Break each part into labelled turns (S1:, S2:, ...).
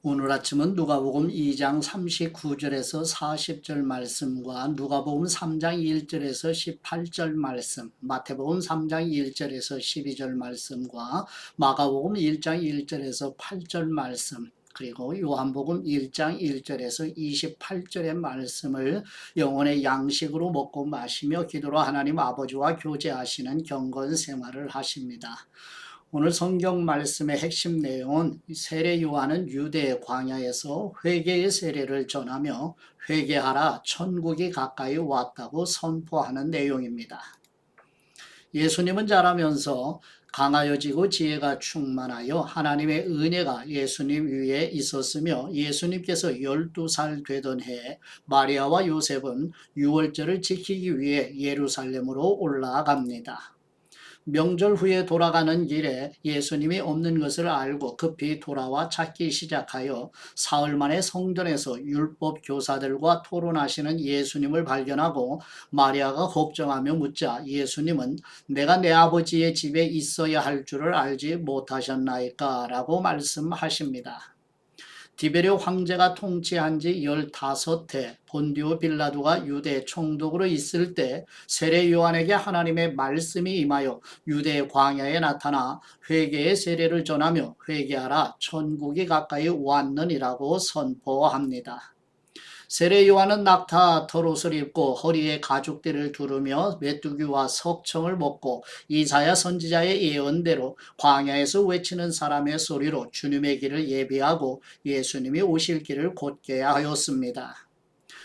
S1: 오늘 아침은 누가복음 2장 39절에서 40절 말씀과 누가복음 3장 1절에서 18절 말씀, 마태복음 3장 1절에서 12절 말씀과 마가복음 1장 1절에서 8절 말씀, 그리고 요한복음 1장 1절에서 28절의 말씀을 영혼의 양식으로 먹고 마시며 기도로 하나님 아버지와 교제하시는 경건 생활을 하십니다. 오늘 성경 말씀의 핵심 내용은 세례 요한은 유대의 광야에서 회개의 세례를 전하며 회개하라 천국이 가까이 왔다고 선포하는 내용입니다. 예수님은 자라면서 강하여지고 지혜가 충만하여 하나님의 은혜가 예수님 위에 있었으며 예수님께서 12살 되던 해에 마리아와 요셉은 유월절을 지키기 위해 예루살렘으로 올라갑니다. 명절 후에 돌아가는 길에 예수님이 없는 것을 알고 급히 돌아와 찾기 시작하여 사흘 만에 성전에서 율법 교사들과 토론하시는 예수님을 발견하고 마리아가 걱정하며 묻자 예수님은 내가 내 아버지의 집에 있어야 할 줄을 알지 못하셨나이까? 라고 말씀하십니다. 디베르 황제가 통치한 지 15해 본디오 빌라도가 유대 총독으로 있을 때 세례 요한에게 하나님의 말씀이 임하여 유대 광야에 나타나 회개의 세례를 전하며 회개하라 천국이 가까이 왔느니라고 선포합니다. 세례 요한은 낙타 털옷을 입고 허리에 가죽띠를 두르며 메뚜기와 석청을 먹고 이사야 선지자의 예언대로 광야에서 외치는 사람의 소리로 주님의 길을 예비하고 예수님이 오실 길을 곧게 하였습니다.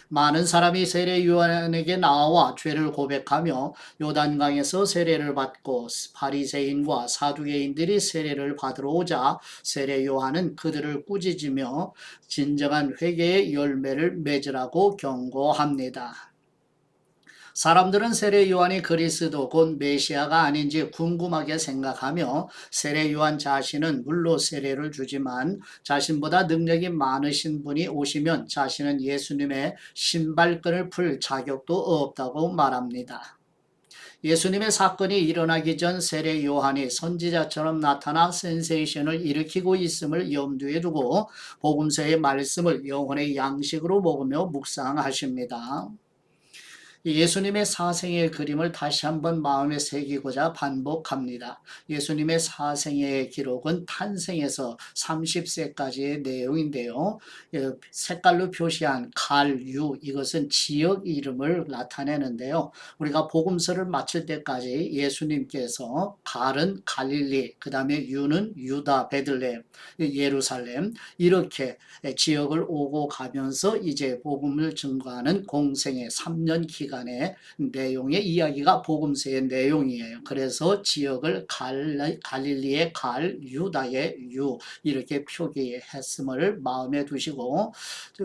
S1: 많은 사람이 세례 요한에게 나와 죄를 고백하며 요단강에서 세례를 받고 바리새인과 사두개인들이 세례를 받으러 오자 세례 요한은 그들을 꾸짖으며 진정한 회개의 열매를 맺으라고 경고합니다. 사람들은 세례 요한이 그리스도 곧 메시아가 아닌지 궁금하게 생각하며 세례 요한 자신은 물로 세례를 주지만 자신보다 능력이 많으신 분이 오시면 자신은 예수님의 신발끈을 풀 자격도 없다고 말합니다. 예수님의 사건이 일어나기 전 세례 요한이 선지자처럼 나타나 센세이션을 일으키고 있음을 염두에 두고 복음서의 말씀을 영혼의 양식으로 먹으며 묵상하십니다. 예수님의 사생의 그림을 다시 한번 마음에 새기고자 반복합니다. 예수님의 사생의 기록은 탄생에서 30세까지의 내용인데요. 색깔로 표시한 갈, 유, 이것은 지역 이름을 나타내는데요. 우리가 복음서를 마칠 때까지 예수님께서 갈은 갈릴리, 그 다음에 유는 유다, 베들레헴, 예루살렘 이렇게 지역을 오고 가면서 이제 복음을 증거하는 공생의 3년 기간의 내용의 이야기가 복음서의 내용이에요. 그래서 지역을 갈릴리의 갈, 유다의 유 이렇게 표기했음을 마음에 두시고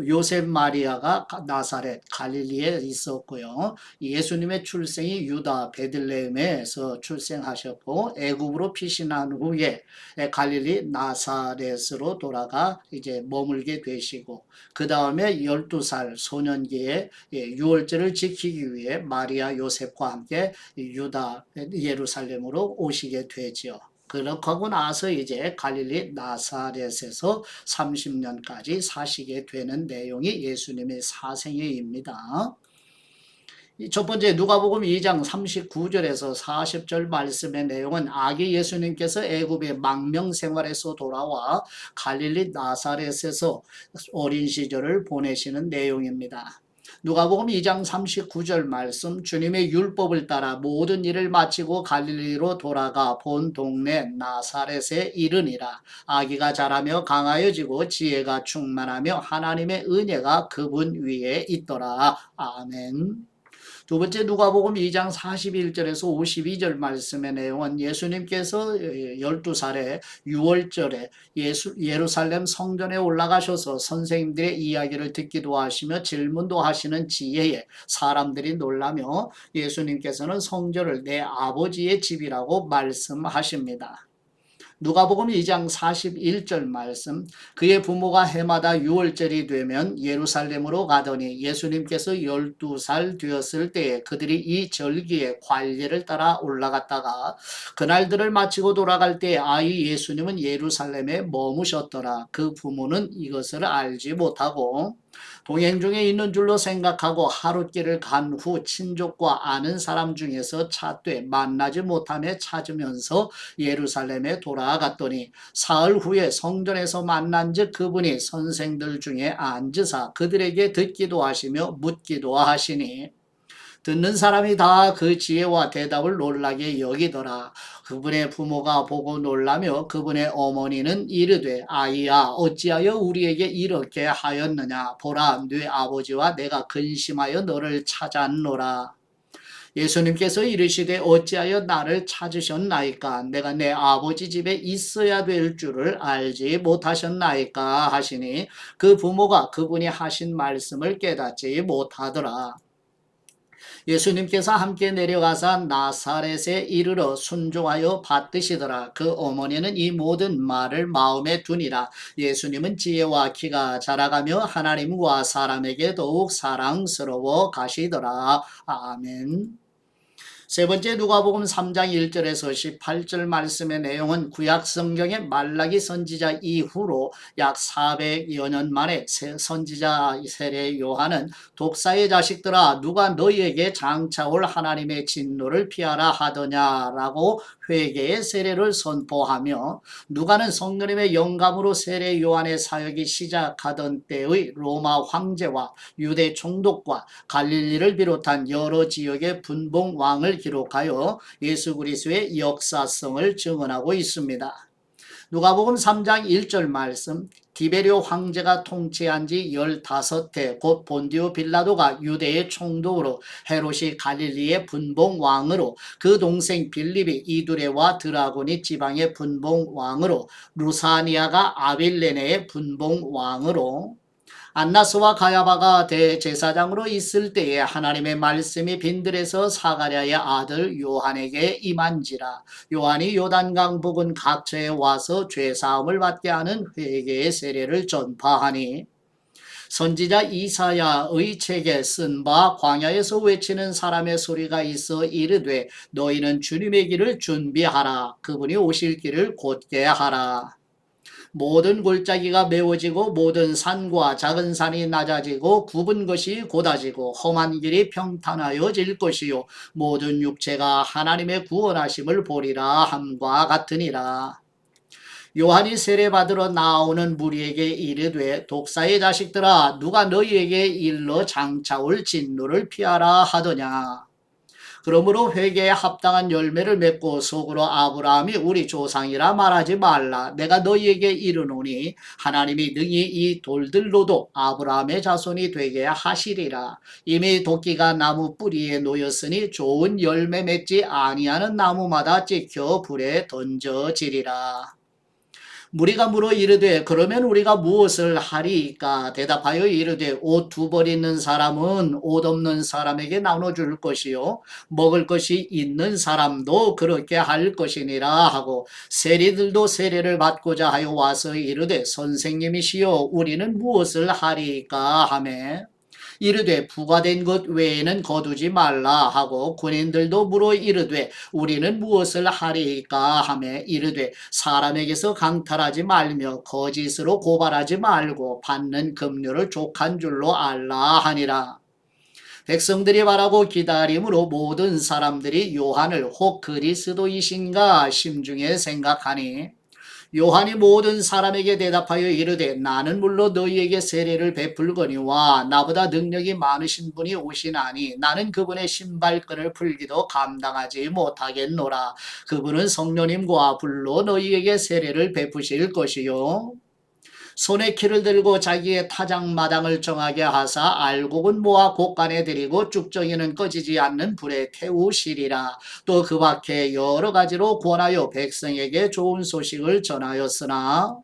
S1: 요셉 마리아가 나사렛 갈릴리에 있었고요. 예수님의 출생이 유다 베들레헴에서 출생하셨고 애굽으로 피신한 후에 갈릴리 나사렛으로 돌아가 이제 머물게 되시고 그 다음에 12살 소년기에 유월절을 지키기 위해 마리아 요셉과 함께 유다 예루살렘으로 오시게 되죠. 그렇게 하고 나서 이제 갈릴리 나사렛에서 30년까지 사시게 되는 내용이 예수님의 사생애입니다. 첫 번째 누가복음 2장 39절에서 40절 말씀의 내용은 아기 예수님께서 애굽의 망명 생활에서 돌아와 갈릴리 나사렛에서 어린 시절을 보내시는 내용입니다. 누가복음 2장 39절 말씀 주님의 율법을 따라 모든 일을 마치고 갈릴리로 돌아가 본 동네 나사렛에 이르니라. 아기가 자라며 강하여지고 지혜가 충만하며 하나님의 은혜가 그분 위에 있더라. 아멘. 두 번째 누가복음 2장 41절에서 52절 말씀의 내용은 예수님께서 12살에 6월절에 예루살렘 성전에 올라가셔서 선생님들의 이야기를 듣기도 하시며 질문도 하시는 지혜에 사람들이 놀라며 예수님께서는 성전을 내 아버지의 집이라고 말씀하십니다. 누가복음 2장 41절 말씀. 그의 부모가 해마다 유월절이 되면 예루살렘으로 가더니 예수님께서 12살 되었을 때에 그들이 이 절기에 관례를 따라 올라갔다가 그날들을 마치고 돌아갈 때 아이 예수님은 예루살렘에 머무셨더라. 그 부모는 이것을 알지 못하고 동행 중에 있는 줄로 생각하고 하룻길을 간 후 친족과 아는 사람 중에서 찾되 만나지 못하며 찾으면서 예루살렘에 돌아갔더니 사흘 후에 성전에서 만난즉 그분이 선생들 중에 앉으사 그들에게 듣기도 하시며 묻기도 하시니 듣는 사람이 다 그 지혜와 대답을 놀라게 여기더라. 그분의 부모가 보고 놀라며 그분의 어머니는 이르되 아이야 어찌하여 우리에게 이렇게 하였느냐 보라 네 아버지와 내가 근심하여 너를 찾았노라. 예수님께서 이르시되 어찌하여 나를 찾으셨나이까 내가 내 아버지 집에 있어야 될 줄을 알지 못하셨나이까 하시니 그 부모가 그분이 하신 말씀을 깨닫지 못하더라. 예수님께서 함께 내려가사 나사렛에 이르러 순종하여 받드시더라. 그 어머니는 이 모든 말을 마음에 두니라. 예수님은 지혜와 키가 자라가며 하나님과 사람에게 더욱 사랑스러워 가시더라. 아멘. 세 번째 누가복음 3장 1절에서 18절 말씀의 내용은 구약 성경의 말라기 선지자 이후로 약 400여 년 만에 선지자 세례 요한은 독사의 자식들아 누가 너희에게 장차올 하나님의 진노를 피하라 하더냐라고 회개의 세례를 선포하며 누가는 성령님의 영감으로 세례 요한의 사역이 시작하던 때의 로마 황제와 유대 총독과 갈릴리를 비롯한 여러 지역의 분봉 왕을 기록하여 예수 그리스도의 역사성을 증언하고 있습니다. 누가복음 3장 1절 말씀 디베리오 황제가 통치한 지 15해 곧 본디오 빌라도가 유대의 총독으로 헤롯이 갈릴리의 분봉 왕으로 그 동생 빌립이 이두레와 드라고니 지방의 분봉 왕으로 루사니아가 아빌레네의 분봉 왕으로 안나스와 가야바가 대제사장으로 있을 때에 하나님의 말씀이 빈들에서 사가랴의 아들 요한에게 임한지라. 요한이 요단강 부근 각처에 와서 죄사함을 받게 하는 회개의 세례를 전파하니 선지자 이사야의 책에 쓴 바 광야에서 외치는 사람의 소리가 있어 이르되 너희는 주님의 길을 준비하라. 그분이 오실 길을 곧게 하라. 모든 골짜기가 메워지고 모든 산과 작은 산이 낮아지고 굽은 것이 곧아지고 험한 길이 평탄하여질 것이요 모든 육체가 하나님의 구원하심을 보리라 함과 같으니라. 요한이 세례받으러 나오는 무리에게 이르되 독사의 자식들아 누가 너희에게 일러 장차올 진노를 피하라 하더냐. 그러므로 회개에 합당한 열매를 맺고 속으로 아브라함이 우리 조상이라 말하지 말라. 내가 너희에게 이르노니 하나님이 능히 이 돌들로도 아브라함의 자손이 되게 하시리라. 이미 도끼가 나무 뿌리에 놓였으니 좋은 열매 맺지 아니하는 나무마다 찍혀 불에 던져지리라. 무리가 물어 이르되 그러면 우리가 무엇을 하리이까? 대답하여 이르되 옷 2벌 있는 사람은 옷 없는 사람에게 나눠줄 것이요 먹을 것이 있는 사람도 그렇게 할 것이니라 하고 세리들도 세례를 받고자 하여 와서 이르되 선생님이시여 우리는 무엇을 하리이까 하매 이르되 부과된 것 외에는 거두지 말라 하고 군인들도 물어 이르되 우리는 무엇을 하리이까 하매 이르되 사람에게서 강탈하지 말며 거짓으로 고발하지 말고 받는 급료를 족한 줄로 알라 하니라. 백성들이 바라고 기다림으로 모든 사람들이 요한을 혹 그리스도이신가 심중에 생각하니 요한이 모든 사람에게 대답하여 이르되 나는 물론 너희에게 세례를 베풀거니와 나보다 능력이 많으신 분이 오시나니 나는 그분의 신발끈을 풀기도 감당하지 못하겠노라. 그분은 성령님과 불로 너희에게 세례를 베푸실 것이요 손에 키를 들고 자기의 타작마당을 정하게 하사 알곡은 모아 곳간에 들이고 쭉정이는 꺼지지 않는 불에 태우시리라. 또 그 밖에 여러 가지로 권하여 백성에게 좋은 소식을 전하였으나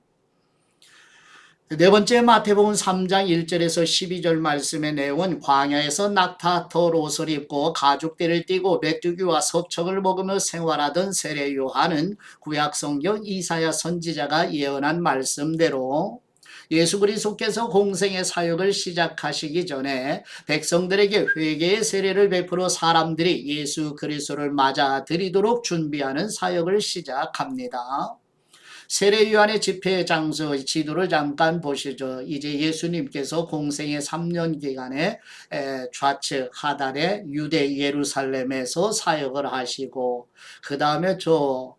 S1: 네 번째 마태복음 3장 1절에서 12절 말씀의 내용은 광야에서 낙타 털 옷을 입고 가죽띠를 띠고 메뚜기와 석청을 먹으며 생활하던 세례 요한은 구약 성경 이사야 선지자가 예언한 말씀대로 예수 그리스도께서 공생의 사역을 시작하시기 전에 백성들에게 회개의 세례를 베풀어 사람들이 예수 그리스도를 맞아들이도록 준비하는 사역을 시작합니다. 세례 요한의 집회 장소 지도를 잠깐 보시죠. 이제 예수님께서 공생의 3년 기간에 좌측 하단에 유대 예루살렘에서 사역을 하시고 그 다음에 저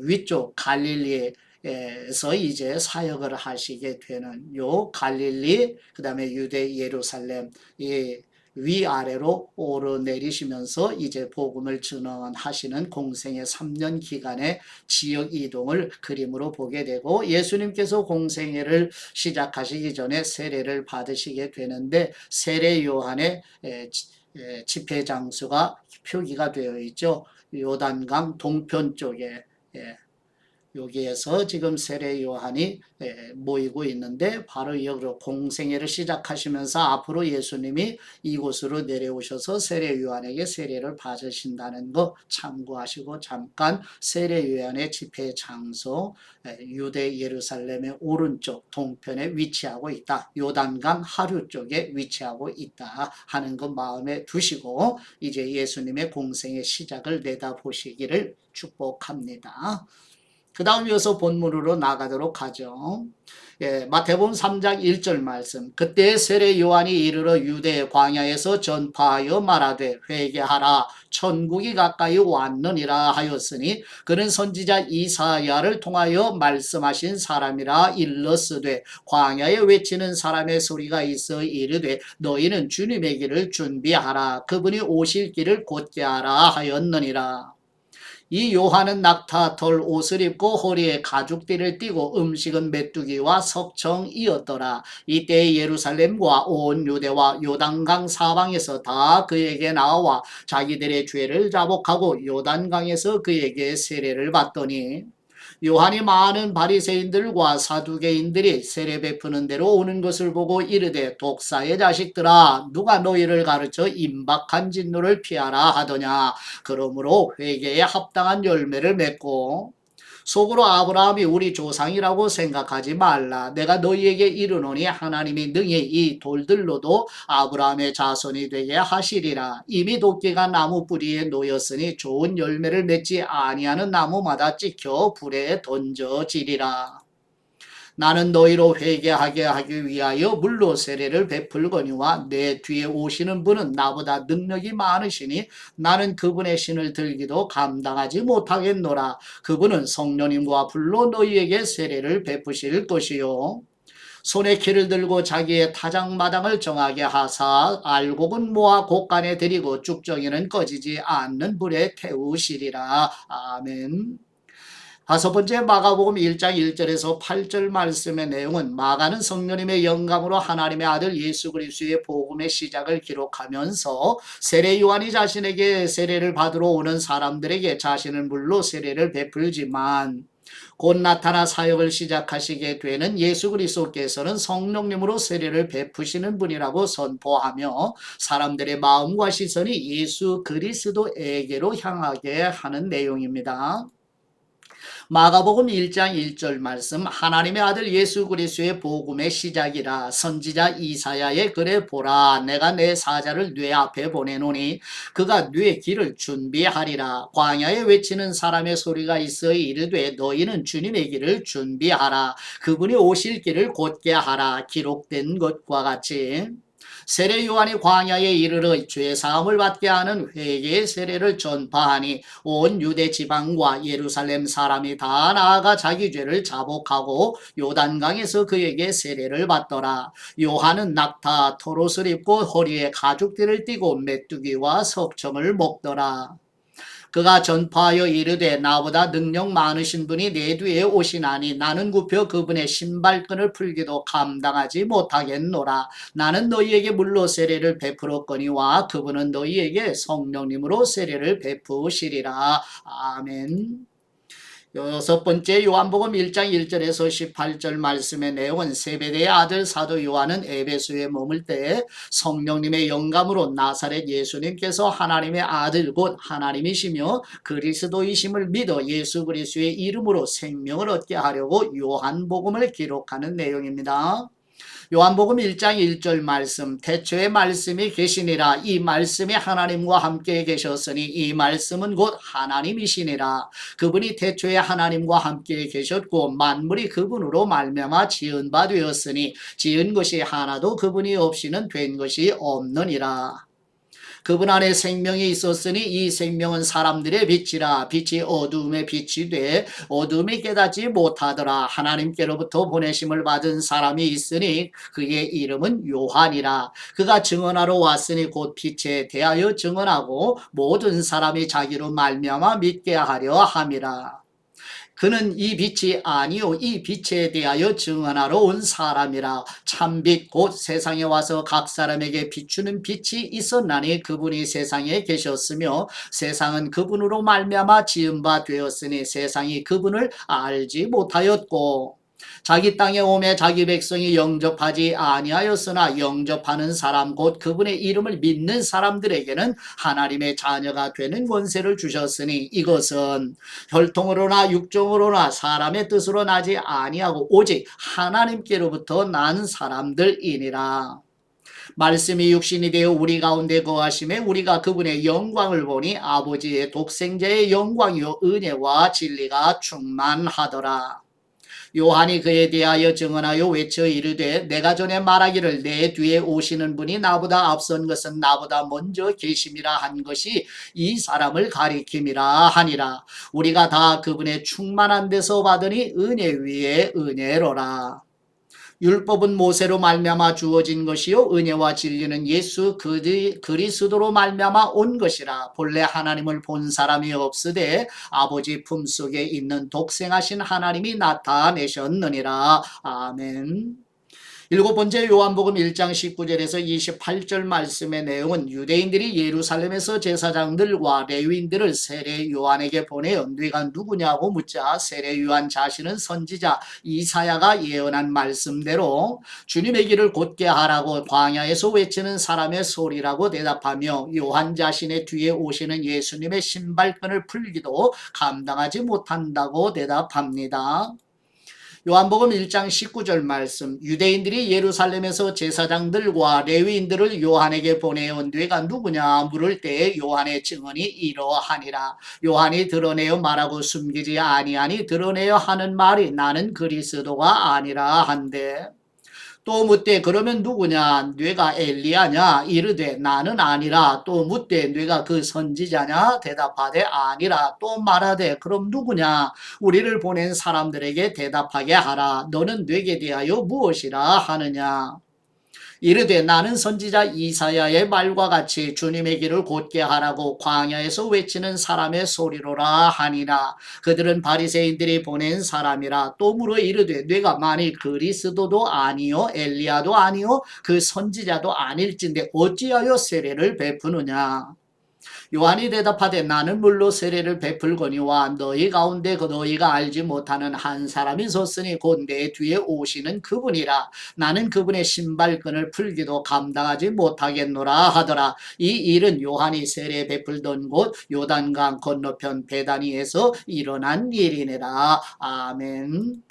S1: 위쪽 갈릴리에서 이제 사역을 하시게 되는 요 갈릴리 그 다음에 유대 예루살렘 이 위아래로 오르내리시면서 이제 복음을 전하시는 공생의 3년 기간의 지역 이동을 그림으로 보게 되고 예수님께서 공생애를 시작하시기 전에 세례를 받으시게 되는데 세례 요한의 집회 장소가 표기가 되어 있죠. 요단강 동편 쪽에 여기에서 지금 세례 요한이 모이고 있는데 바로 여기로 공생애를 시작하시면서 앞으로 예수님이 이곳으로 내려오셔서 세례 요한에게 세례를 받으신다는 거 참고하시고 잠깐 세례 요한의 집회 장소 유대 예루살렘의 오른쪽 동편에 위치하고 있다. 요단강 하류 쪽에 위치하고 있다 하는 것 마음에 두시고 이제 예수님의 공생의 시작을 내다보시기를 축복합니다. 그 다음 이어서 본문으로 나가도록 하죠. 마태복음 3장 1절 말씀. 그때 세례 요한이 이르러 유대 광야에서 전파하여 말하되 회개하라 천국이 가까이 왔느니라 하였으니 그는 선지자 이사야를 통하여 말씀하신 사람이라 일렀으되 광야에 외치는 사람의 소리가 있어 이르되 너희는 주님의 길을 준비하라 그분이 오실 길을 곧게 하라 하였느니라. 이 요한은 낙타털 옷을 입고 허리에 가죽띠를 띠고 음식은 메뚜기와 석청이었더라. 이때 예루살렘과 온 유대와 요단강 사방에서 다 그에게 나와 자기들의 죄를 자복하고 요단강에서 그에게 세례를 받더니 요한이 많은 바리새인들과 사두개인들이 세례 베푸는 대로 오는 것을 보고 이르되 독사의 자식들아 누가 너희를 가르쳐 임박한 진노를 피하라 하더냐. 그러므로 회개에 합당한 열매를 맺고 속으로 아브라함이 우리 조상이라고 생각하지 말라. 내가 너희에게 이르노니 하나님이 능히 이 돌들로도 아브라함의 자손이 되게 하시리라. 이미 도끼가 나무 뿌리에 놓였으니 좋은 열매를 맺지 아니하는 나무마다 찍혀 불에 던져지리라. 나는 너희로 회개하게 하기 위하여 물로 세례를 베풀거니와 내 뒤에 오시는 분은 나보다 능력이 많으시니 나는 그분의 신을 들기도 감당하지 못하겠노라. 그분은 성령님과 불로 너희에게 세례를 베푸실 것이요 손에 키를 들고 자기의 타작마당을 정하게 하사 알곡은 모아 곳간에 들이고 쭉정이는 꺼지지 않는 불에 태우시리라. 아멘. 다섯 번째 마가복음 1장 1절에서 8절 말씀의 내용은 마가는 성령님의 영감으로 하나님의 아들 예수 그리스도의 복음의 시작을 기록하면서 세례 요한이 자신에게 세례를 받으러 오는 사람들에게 자신은 물로 세례를 베풀지만 곧 나타나 사역을 시작하시게 되는 예수 그리스도께서는 성령님으로 세례를 베푸시는 분이라고 선포하며 사람들의 마음과 시선이 예수 그리스도에게로 향하게 하는 내용입니다. 마가복음 1장 1절 말씀 하나님의 아들 예수 그리스도의 복음의 시작이라 선지자 이사야의 글에 보라 내가 내 사자를 뇌 앞에 보내노니 그가 뇌 길을 준비하리라 광야에 외치는 사람의 소리가 있어 이르되 너희는 주님의 길을 준비하라 그분이 오실 길을 곧게 하라 기록된 것과 같이 세례 요한이 광야에 이르러 죄사함을 받게 하는 회개의 세례를 전파하니 온 유대 지방과 예루살렘 사람이 다 나아가 자기 죄를 자복하고 요단강에서 그에게 세례를 받더라. 요한은 낙타 털옷을 입고 허리에 가죽띠를 띠고 메뚜기와 석청을 먹더라. 그가 전파하여 이르되 나보다 능력 많으신 분이 내 뒤에 오시나니 나는 굽혀 그분의 신발끈을 풀기도 감당하지 못하겠노라. 나는 너희에게 물로 세례를 베풀었거니와 그분은 너희에게 성령님으로 세례를 베푸시리라. 아멘. 여섯 번째 요한복음 1장 1절에서 18절 말씀의 내용은 세베대의 아들 사도 요한은 에베소에 머물 때 성령님의 영감으로 나사렛 예수님께서 하나님의 아들 곧 하나님이시며 그리스도이심을 믿어 예수 그리스도의 이름으로 생명을 얻게 하려고 요한복음을 기록하는 내용입니다. 요한복음 1장 1절 말씀, 태초에 말씀이 계시니라. 이 말씀이 하나님과 함께 계셨으니 이 말씀은 곧 하나님이시니라. 그분이 태초에 하나님과 함께 계셨고 만물이 그분으로 말미암아 지은 바 되었으니 지은 것이 하나도 그분이 없이는 된 것이 없느니라. 그분 안에 생명이 있었으니 이 생명은 사람들의 빛이라. 빛이 어두움의 빛이 돼 어두움이 깨닫지 못하더라. 하나님께로부터 보내심을 받은 사람이 있으니 그의 이름은 요한이라. 그가 증언하러 왔으니 곧 빛에 대하여 증언하고 모든 사람이 자기로 말미암아 믿게 하려 함이라. 그는 이 빛이 아니요 이 빛에 대하여 증언하러 온 사람이라. 참빛 곧 세상에 와서 각 사람에게 비추는 빛이 있었나니 그분이 세상에 계셨으며 세상은 그분으로 말미암아 지은 바 되었으니 세상이 그분을 알지 못하였고 자기 땅에 오매 자기 백성이 영접하지 아니하였으나 영접하는 사람 곧 그분의 이름을 믿는 사람들에게는 하나님의 자녀가 되는 권세를 주셨으니 이것은 혈통으로나 육종으로나 사람의 뜻으로 나지 아니하고 오직 하나님께로부터 난 사람들이니라. 말씀이 육신이 되어 우리 가운데 거하심에 우리가 그분의 영광을 보니 아버지의 독생자의 영광이요 은혜와 진리가 충만하더라. 요한이 그에 대하여 증언하여 외쳐 이르되 내가 전에 말하기를 내 뒤에 오시는 분이 나보다 앞선 것은 나보다 먼저 계심이라 한 것이 이 사람을 가리킴이라 하니라. 우리가 다 그분의 충만한 데서 받으니 은혜 위에 은혜로라. 율법은 모세로 말미암아 주어진 것이요 은혜와 진리는 예수 그리스도로 말미암아 온 것이라. 본래 하나님을 본 사람이 없으되 아버지 품속에 있는 독생하신 하나님이 나타내셨느니라. 아멘. 일곱 번째 요한복음 1장 19절에서 28절 말씀의 내용은 유대인들이 예루살렘에서 제사장들과 레위인들을 세례 요한에게 보내어 네가 누구냐고 묻자 세례 요한 자신은 선지자 이사야가 예언한 말씀대로 주님의 길을 곧게 하라고 광야에서 외치는 사람의 소리라고 대답하며 요한 자신의 뒤에 오시는 예수님의 신발끈을 풀기도 감당하지 못한다고 대답합니다. 요한복음 1장 19절 말씀 유대인들이 예루살렘에서 제사장들과 레위인들을 요한에게 보내온 네가 누구냐 물을 때에 요한의 증언이 이러하니라. 요한이 드러내어 말하고 숨기지 아니하니 드러내어 하는 말이 나는 그리스도가 아니라 한데 또 묻되 그러면 누구냐 네가 엘리야냐 이르되 나는 아니라. 또 묻되 네가 그 선지자냐 대답하되 아니라. 또 말하되 그럼 누구냐 우리를 보낸 사람들에게 대답하게 하라. 너는 네게 대하여 무엇이라 하느냐. 이르되 나는 선지자 이사야의 말과 같이 주님의 길을 곧게 하라고 광야에서 외치는 사람의 소리로라 하니라. 그들은 바리새인들이 보낸 사람이라. 또 물어 이르되 네가 만일 그리스도도 아니요 엘리야도 아니요 그 선지자도 아닐진데 어찌하여 세례를 베푸느냐. 요한이 대답하되 나는 물로 세례를 베풀거니와 너희 가운데 그 너희가 알지 못하는 한 사람이 섰으니 곧 내 뒤에 오시는 그분이라. 나는 그분의 신발끈을 풀기도 감당하지 못하겠노라 하더라. 이 일은 요한이 세례 베풀던 곳 요단강 건너편 베다니에서 일어난 일이니라. 아멘.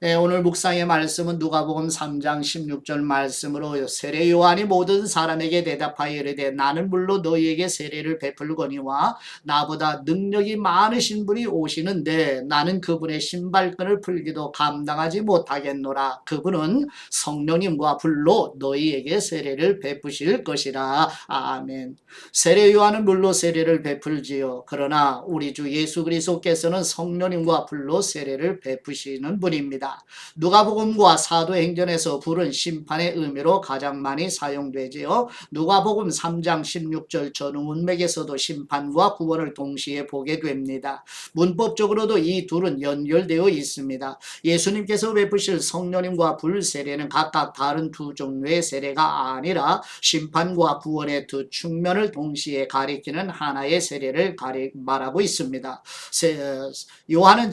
S1: 네, 오늘 묵상의 말씀은 누가복음 3장 16절 말씀으로 세례 요한이 모든 사람에게 대답하여 이르되 나는 물로 너희에게 세례를 베풀거니와 나보다 능력이 많으신 분이 오시는데 나는 그분의 신발끈을 풀기도 감당하지 못하겠노라. 그분은 성령님과 불로 너희에게 세례를 베푸실 것이라. 아멘. 세례 요한은 물로 세례를 베풀지요. 그러나 우리 주 예수 그리스도께서는 성령님과 불로 세례를 베푸시는 분입니다. 있습니다. 누가복음과 사도행전에서 불은 심판의 의미로 가장 많이 사용되지요. 누가복음 3장 16절 전후문맥에서도 심판과 구원을 동시에 보게 됩니다. 문법적으로도 이 둘은 연결되어 있습니다. 예수님께서 베푸실 성령님과 불 세례는 각각 다른 두 종류의 세례가 아니라 심판과 구원의 두 측면을 동시에 가리키는 하나의 세례를 말하고 있습니다. 요한은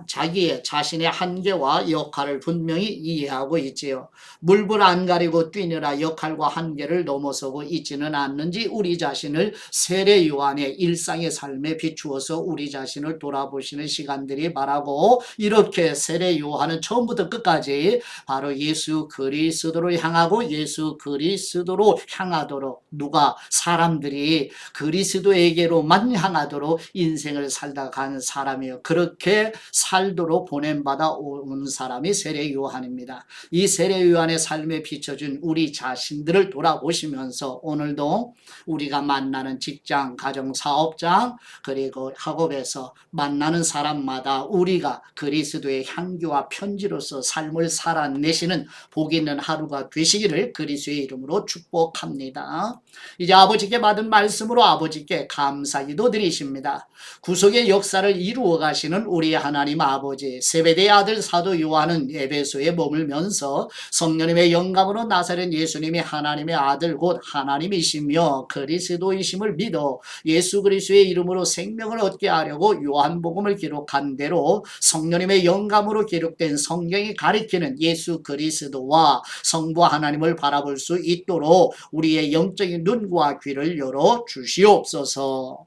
S1: 자기의 자신의 한계와 역할을 분명히 이해하고 있지요. 물불 안 가리고 뛰느라 역할과 한계를 넘어서고 있지는 않는지 우리 자신을 세례 요한의 일상의 삶에 비추어서 우리 자신을 돌아보시는 시간들이 바라고, 이렇게 세례 요한은 처음부터 끝까지 바로 예수 그리스도를 향하고 예수 그리스도로 향하도록, 누가 사람들이 그리스도에게로만 향하도록 인생을 살다 간 사람이요, 그렇게 살도록 보냄받아 온 사람이 세례 요한입니다. 이 세례 요한의 삶에 비춰준 우리 자신들을 돌아보시면서 오늘도 우리가 만나는 직장, 가정, 사업장, 그리고 학업에서 만나는 사람마다 우리가 그리스도의 향기와 편지로서 삶을 살아내시는 복 있는 하루가 되시기를 그리스도의 이름으로 축복합니다. 이제 아버지께 받은 말씀으로 아버지께 감사 기도 드리십니다. 구속의 역사를 이루어 가시는 우리 하나님 아버지, 세베대의 아들 사도 요한은 에베소에 머물면서 성령님의 영감으로 나사렛 예수님이 하나님의 아들 곧 하나님이시며 그리스도이심을 믿어 예수 그리스도의 이름으로 생명을 얻게 하려고 요한복음을 기록한 대로 성령님의 영감으로 기록된 성경이 가리키는 예수 그리스도와 성부 하나님을 바라볼 수 있도록 우리의 영적인 눈과 귀를 열어 주시옵소서.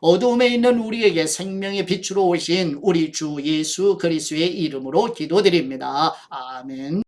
S1: 어두움에 있는 우리에게 생명의 빛으로 오신 우리 주 예수 그리스도의 이름으로 기도드립니다. 아멘.